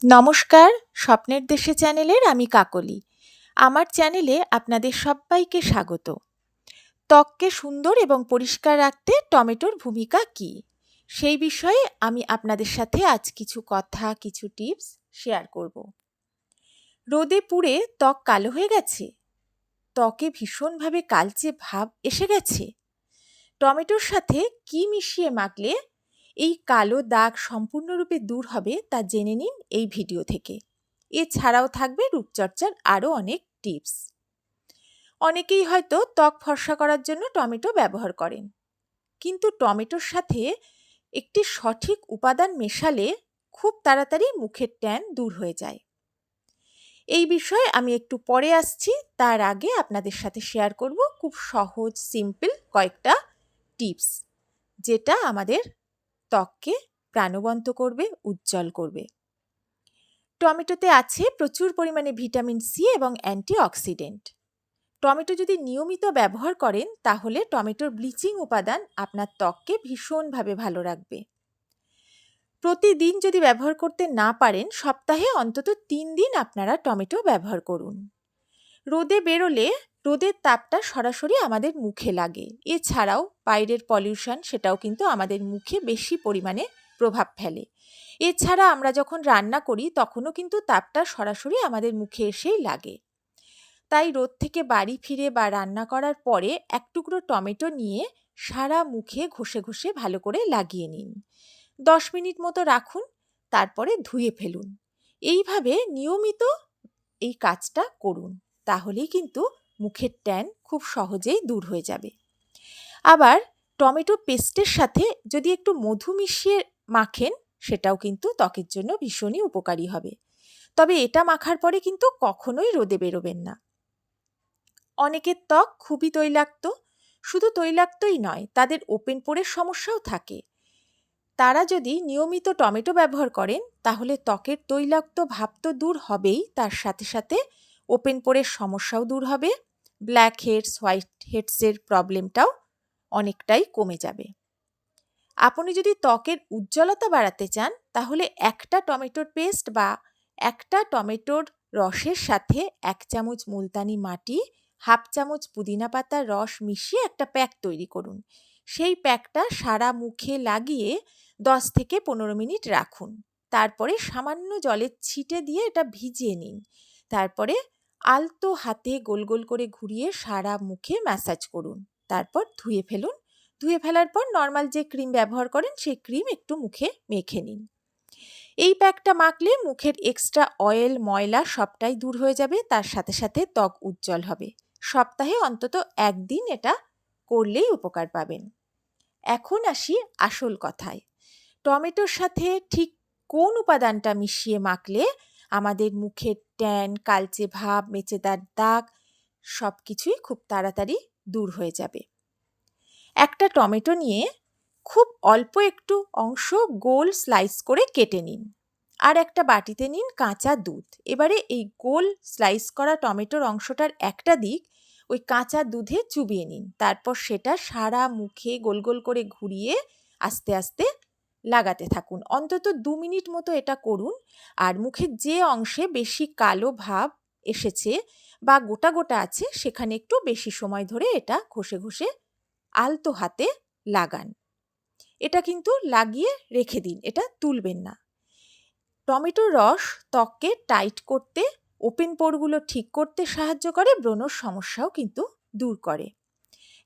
নমস্কার, স্বপ্নের দেশে চ্যানেলের আমি কাকলি। আমার চ্যানেলে আপনাদের সব্বাইকে স্বাগত। ত্বককে সুন্দর এবং পরিষ্কার রাখতে টমেটোর ভূমিকা কী? সেই বিষয়ে আমি আপনাদের সাথে আজ কিছু কথা, কিছু টিপস শেয়ার করব। রোদে পুড়ে ত্বক কালো হয়ে গেছে? ত্বকে ভীষণভাবে কালচে ভাব এসে গেছে? টমেটোর সাথে কী মিশিয়ে মাখলে এই কালো দাগ সম্পূর্ণরূপে দূর হবে তা জেনে নিন এই ভিডিও থেকে। এছাড়াও থাকবে রূপচর্চার আরও অনেক টিপস। অনেকেই হয়তো ত্বক ফর্সা করার জন্য টমেটো ব্যবহার করেন, কিন্তু টমেটোর সাথে একটি সঠিক উপাদান মেশালে খুব তাড়াতাড়ি মুখের ট্যান দূর হয়ে যায়। এই বিষয়ে আমি একটু পরে আসছি, তার আগে আপনাদের সাথে শেয়ার করব খুব সহজ সিম্পল কয়েকটা টিপস, যেটা আমাদের ত্বককে প্রাণবন্ত করবে, উজ্জ্বল করবে। টমেটোতে আছে প্রচুর পরিমাণে ভিটামিন সি এবং অ্যান্টিঅক্সিডেন্ট। টমেটো যদি নিয়মিত ব্যবহার করেন তাহলে টমেটোর ব্লিচিং উপাদান আপনার ত্বককে ভীষণভাবে ভালো রাখবে। প্রতিদিন যদি ব্যবহার করতে না পারেন, সপ্তাহে অন্তত 3 দিন আপনারা টমেটো ব্যবহার করুন। রোদে বেরোলে রোদের তাপটা সরাসরি আমাদের মুখে লাগে। এছাড়াও বাইরের পলিউশন, সেটাও কিন্তু আমাদের মুখে বেশি পরিমাণে প্রভাব ফেলে। এছাড়া আমরা যখন রান্না করি তখনও কিন্তু তাপটা সরাসরি আমাদের মুখে এসেই লাগে। তাই রোদ থেকে বাড়ি ফিরে বা রান্না করার পরে এক টুকরো টমেটো নিয়ে সারা মুখে ঘষে ঘষে ভালো করে লাগিয়ে নিন। 10 মিনিট মতো রাখুন, তারপরে ধুয়ে ফেলুন। এইভাবে নিয়মিত এই কাজটা করুন, তাহলেই কিন্তু মুখের ট্যান খুব সহজেই দূর হয়ে যাবে। আবার টমেটো পেস্টের সাথে যদি একটু মধু মিশিয়ে মাখেন, সেটাও কিন্তু ত্বকের জন্য ভীষণই উপকারী হবে। তবে এটা মাখার পরে কিন্তু কখনোই রোদে বেরোবেন না। অনেকের ত্বক খুবই তৈলাক্ত, শুধু তৈলাক্তই নয়, তাদের ওপেন পোরের সমস্যাও থাকে। তারা যদি নিয়মিত টমেটো ব্যবহার করেন তাহলে ত্বকের তৈলাক্ত ভাব তো দূর হবেই, তার সাথে সাথে ওপেন পোরের সমস্যাও দূর হবে, ব্ল্যাক হেডস, হোয়াইট হেডসের প্রবলেমটাও অনেকটাই কমে যাবে। আপনি যদি ত্বকের উজ্জ্বলতা বাড়াতে চান তাহলে একটা টমেটোর পেস্ট বা একটা টমেটোর রসের সাথে 1 চামচ মুলতানি মাটি, 1/2 চামচ পুদিনা পাতার রস মিশিয়ে একটা প্যাক তৈরি করুন। সেই প্যাকটা সারা মুখে লাগিয়ে 10 থেকে 15 মিনিট রাখুন। তারপরে সামান্য জলের ছিটে দিয়ে এটা ভিজিয়ে নিন। তারপরে আলতো হাতে গোল গোল করে ঘুরিয়ে সারা মুখে ম্যাসাজ করুন। তারপর ধুয়ে ফেলুন। ধুয়ে ফেলার পর নর্মাল যে ক্রিম ব্যবহার করেন সেই ক্রিম একটু মুখে মেখে নিন। এই প্যাকটা মাখলে মুখের এক্সট্রা অয়েল, ময়লা সবটাই দূর হয়ে যাবে, তার সাথে সাথে ত্বক উজ্জ্বল হবে। সপ্তাহে অন্তত 1 দিন এটা করলেই উপকার পাবেন। এখন আসি আসল কথায়। টমেটোর সাথে ঠিক কোন উপাদানটা মিশিয়ে মাখলে আমাদের মুখের ট্যান, কালচে ভাব, মেচেদার দাগ সব কিছুই খুব তাড়াতাড়ি দূর হয়ে যাবে। একটা টমেটো নিয়ে খুব অল্প একটু অংশ গোল স্লাইস করে কেটে নিন। আর একটা বাটিতে নিন কাঁচা দুধ। এবারে এই গোল স্লাইস করা টমেটোর অংশটার একটা দিক ওই কাঁচা দুধে চুবিয়ে নিন। তারপর সেটা সারা মুখে গোল গোল করে ঘুরিয়ে আস্তে আস্তে লাগাতে থাকুন। অন্তত 2 মিনিট মতো এটা করুন। আর মুখের যে অংশে বেশি কালো ভাব এসেছে বা গোটা গোটা আছে সেখানে একটু বেশি সময় ধরে এটা ঘষে ঘষে আলতো হাতে লাগান। এটা কিন্তু লাগিয়ে রেখে দিন, এটা তুলবেন না। টমেটোর রস ত্বককে টাইট করতে, ওপেন পোরগুলো ঠিক করতে সাহায্য করে, ব্রণর সমস্যাও কিন্তু দূর করে।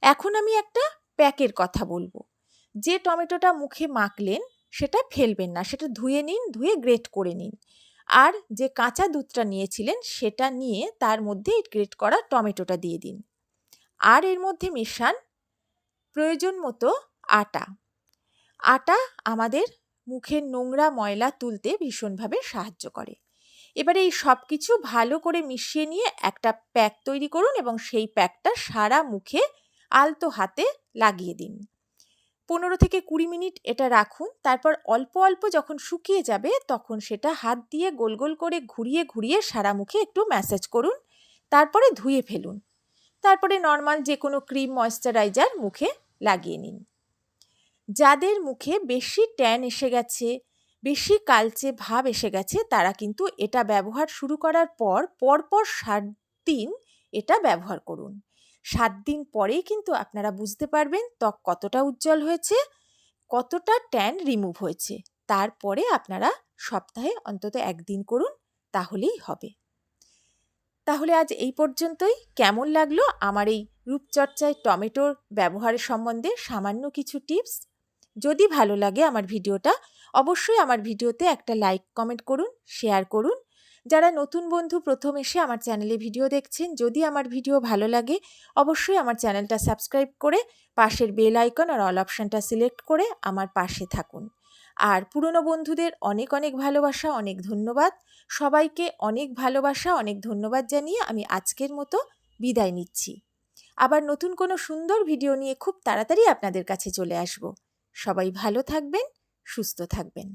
এখন আমি একটা প্যাকের কথা বলবো। যে টমেটোটা মুখে মাখলেন সেটা ফেলবেন না, সেটা ধুয়ে নিন, ধুয়ে গ্রেট করে নিন। আর যে কাঁচা দুধটা নিয়েছিলেন সেটা নিয়ে তার মধ্যে এই গ্রেট করা টমেটোটা দিয়ে দিন। আর এর মধ্যে মেশান প্রয়োজন মতো আটা। আটা আমাদের মুখের নোংরা ময়লা তুলতে ভীষণভাবে সাহায্য করে। এবারে এই সব কিছু ভালো করে মিশিয়ে নিয়ে একটা প্যাক তৈরি করুন এবং সেই প্যাকটা সারা মুখে আলতো হাতে লাগিয়ে দিন। 15 থেকে 20 মিনিট এটা রাখুন। তারপর অল্প অল্প যখন শুকিয়ে যাবে তখন সেটা হাত দিয়ে গোল গোল করে ঘুরিয়ে ঘুরিয়ে সারা মুখে একটু ম্যাসাজ করুন। তারপরে ধুয়ে ফেলুন। তারপরে নর্মাল যে কোনো ক্রিম, ময়েশ্চারাইজার মুখে লাগিয়ে নিন। যাদের মুখে বেশি ট্যান এসে গেছে বেশি কালচে ভাব এসে গেছে তারা কিন্তু এটা ব্যবহার শুরু করার পরপর 7 দিন এটা ব্যবহার করুন। 7 দিন পরেই কিন্তু আপনারা বুঝতে পারবেন ত্বক কতটা উজ্জ্বল হয়েছে, কতটা ট্যান রিমুভ হয়েছে। তারপরে আপনারা সপ্তাহে অন্তত 1 দিন করুন, তাহলেই হবে। তাহলে আজ এই পর্যন্তই। কেমন লাগলো আমার এই রূপচর্চায় টমেটোর ব্যবহারের সম্বন্ধে সামান্য কিছু টিপস? যদি ভালো লাগে আমার ভিডিওটা, অবশ্যই আমার ভিডিওতে একটা লাইক কমেন্ট করুন, শেয়ার করুন। যারা নতুন বন্ধু প্রথম এসে আমার চ্যানেলে ভিডিও দেখছেন, যদি আমার ভিডিও ভালো লাগে অবশ্যই আমার চ্যানেলটা সাবস্ক্রাইব করে পাশের বেল আইকন আর অল অপশানটা সিলেক্ট করে আমার পাশে থাকুন। আর পুরনো বন্ধুদের অনেক অনেক ভালোবাসা, অনেক ধন্যবাদ। সবাইকে অনেক ভালোবাসা, অনেক ধন্যবাদ জানিয়ে আমি আজকের মতো বিদায় নিচ্ছি। আবার নতুন কোনো সুন্দর ভিডিও নিয়ে খুব তাড়াতাড়ি আপনাদের কাছে চলে আসব। সবাই ভালো থাকবেন, সুস্থ থাকবেন।